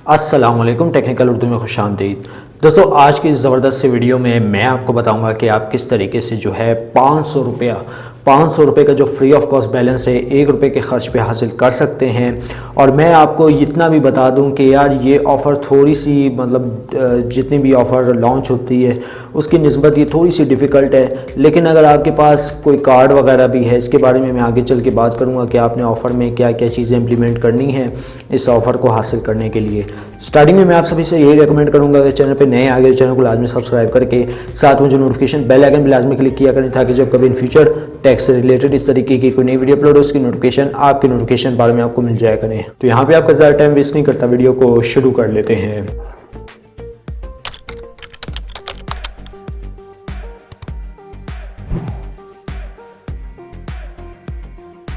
अस्सलाम वालेकुम, टेक्निकल उर्दू में खुशामदीद। दोस्तों, आज की इस ज़बरदस्त से वीडियो में मैं आपको बताऊंगा कि आप किस तरीके से जो है 500 रुपये का जो फ्री ऑफ कॉस्ट बैलेंस है 1 रुपये के ख़र्च पे हासिल कर सकते हैं। और मैं आपको इतना भी बता दूं कि यार ये ऑफ़र थोड़ी सी मतलब जितनी भी ऑफ़र लॉन्च होती है उसकी निस्बत ये थोड़ी सी डिफ़िकल्ट है। लेकिन अगर आपके पास कोई कार्ड वगैरह भी है, इसके बारे में मैं आगे चल के बात करूँगा कि आपने ऑफ़र में क्या क्या चीज़ें इम्प्लीमेंट करनी है इस ऑफ़र को हासिल करने के लिए। स्टार्टिंग में मैं आप सभी से यही रिकमेंड करूँगा कि चैनल पे नए आ गए चैनल को लाजमी सब्सक्राइब करके साथ में जो नोटिफिकेशन बेल आइकन भी लाजमी क्लिक किया करें, ताकि जब कभी इन फ्यूचर टैक्स से रिलेटेड इस तरीके की कोई नई वीडियो अपलोड हो उसकी नोटिफिकेशन आपके नोटिफिकेशन बार में आपको मिल जाया करें। तो यहाँ पे आपका ज़्यादा टाइम वेस्ट नहीं करता, वीडियो को शुरू कर लेते हैं।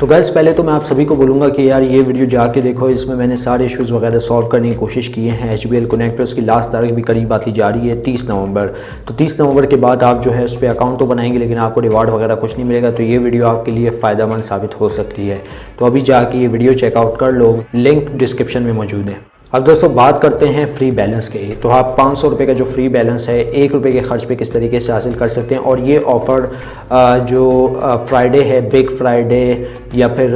तो गैस, पहले तो मैं आप सभी को बोलूँगा कि यार ये वीडियो जाके देखो, इसमें मैंने सारे इश्यूज़ वगैरह सॉल्व करने की कोशिश की हैं। HBL कनेक्ट उसकी लास्ट तारीख भी करीब आती जा रही है 30 नवंबर। तो 30 नवंबर के बाद आप जो है उस पर अकाउंट तो बनाएंगे लेकिन आपको रिवार्ड वगैरह कुछ नहीं मिलेगा। तो ये वीडियो आपके लिए फ़ायदेमंद साबित हो सकती है। तो अभी जाके ये वीडियो चेकआउट कर लो, लिंक डिस्क्रिप्शन में मौजूद है। अब दोस्तों, बात करते हैं फ्री बैलेंस के। तो आप 500 रुपये का जो फ्री बैलेंस है 1 रुपये के ख़र्च पे किस तरीके से हासिल कर सकते हैं। और ये ऑफ़र जो फ्राइडे है, बिग फ्राइडे या फिर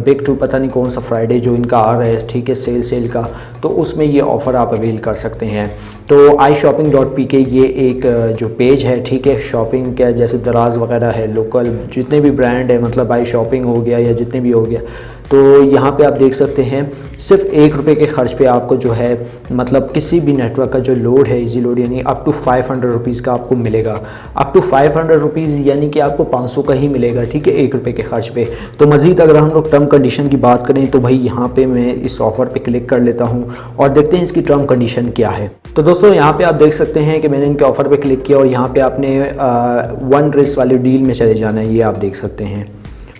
बिग टू, पता नहीं कौन सा फ्राइडे जो इनका आ रहा है, ठीक है, सेल का, तो उसमें ये ऑफ़र आप अवेल कर सकते हैं। तो iShopping.pk ये एक जो पेज है, ठीक है, शॉपिंग का जैसे दराज वगैरह है, लोकल जितने भी ब्रांड है, मतलब iShopping हो गया या जितने भी हो गया, तो यहाँ पे आप देख सकते हैं सिर्फ 1 रुपये के ख़र्च पे आपको जो है मतलब किसी भी नेटवर्क का जो लोड है, इजी लोड, यानी अप टू 500 रुपीज़ का आपको मिलेगा। अप टू 500 रुपीज़ यानी कि आपको 500 का ही मिलेगा, ठीक है, 1 रुपये के ख़र्च पे। तो मज़ीद अगर हम लोग टर्म कंडीशन की बात करें तो भाई यहाँ पे मैं इस ऑफ़र पे क्लिक कर लेता हूँ और देखते हैं इसकी टर्म कंडीशन क्या है। तो दोस्तों, यहाँ पे आप देख सकते हैं कि मैंने इनके ऑफ़र पे क्लिक किया और यहाँ पे आपने 1 रेस वाली डील में चले जाना है, ये आप देख सकते हैं।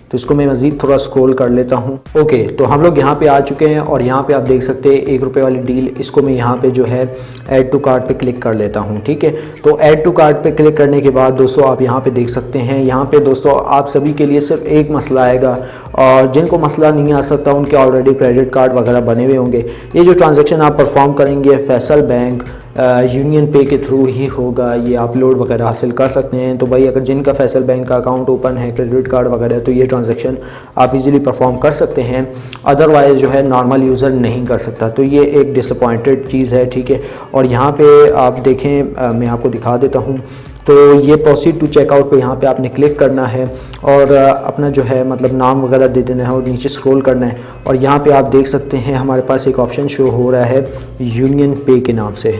तो इसको मैं मज़ीद थोड़ा स्क्रॉल कर लेता हूँ। ओके, तो हम लोग यहाँ पे आ चुके हैं और यहाँ पे आप देख सकते हैं 1 रुपये वाली डील, इसको मैं यहाँ पे जो है ऐड टू कार्ट पे क्लिक कर लेता हूँ, ठीक है। तो ऐड टू कार्ट पे क्लिक करने के बाद दोस्तों आप यहाँ पे देख सकते हैं, यहाँ पे दोस्तों आप सभी के लिए सिर्फ एक मसला आएगा और जिनको मसला नहीं आ सकता उनके ऑलरेडी क्रेडिट कार्ड वगैरह बने हुए होंगे। ये जो ट्रांजेक्शन आप परफॉर्म करेंगे फैसल बैंक यूनियन पे के थ्रू ही होगा, ये आप लोड वगैरह हासिल कर सकते हैं। तो भाई अगर जिनका फैसल बैंक का अकाउंट ओपन है, क्रेडिट कार्ड वगैरह, तो ये ट्रांजैक्शन आप इजीली परफॉर्म कर सकते हैं, अदरवाइज़ जो है नॉर्मल यूज़र नहीं कर सकता। तो ये एक डिसअपॉइंटेड चीज़ है, ठीक है। और यहाँ पे आप देखें, मैं आपको दिखा देता हूँ। तो ये प्रोसीड टू चेकआउट पे यहाँ पे आपने क्लिक करना है और अपना जो है मतलब नाम वगैरह दे देना है और नीचे स्क्रॉल करना है। और यहाँ पे आप देख सकते हैं हमारे पास एक ऑप्शन शो हो रहा है यूनियन पे के नाम से,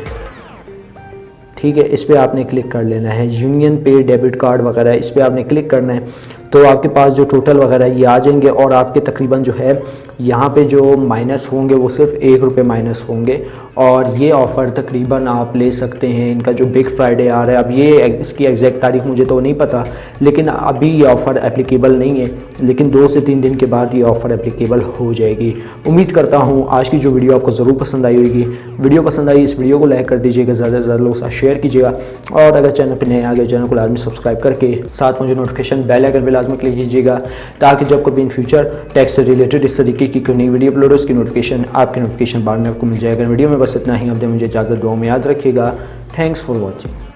ठीक है। इस पर आपने क्लिक कर लेना है, यूनियन पे डेबिट कार्ड वगैरह, इस पर आपने क्लिक करना है। तो आपके पास जो टोटल वगैरह ये आ जाएंगे और आपके तकरीबन जो है यहाँ पे जो माइनस होंगे वो सिर्फ 1 रुपये माइनस होंगे। और ये ऑफ़र तकरीबन आप ले सकते हैं, इनका जो बिग फ्राइडे आ रहा है, अब ये इसकी एग्जैक्ट तारीख मुझे तो नहीं पता, लेकिन अभी ये ऑफ़र एप्लीकेबल नहीं है, लेकिन 2 से 3 दिन के बाद ये ऑफ़र एप्लीकेबल हो जाएगी। उम्मीद करता हूँ आज की जो वीडियो आपको ज़रूर पसंद आई होगी। वीडियो पसंद आई इस वीडियो को लाइक कर दीजिएगा, ज़्यादा से ज़्यादा लोगों के साथ शेयर कीजिएगा और अगर चैनल पर नए आ गए चैनल को लाजमी सब्सक्राइब करके साथ में जो नोटिफिकेशन बेल आइकन भी लाजमी क्लिक कीजिएगा, ताकि जब कभी इन फ्यूचर टैक्स से रिलेटेड इस तरीके की कोई नई वीडियो अपलोड हो उसकी नोटिफिकेशन आपके नोटिफिकेशन बार में आपको मिल जाएगा। वीडियो में बस इतना ही, अब मुझे इजाज़त, दुआ में याद रखिएगा। Thanks for watching.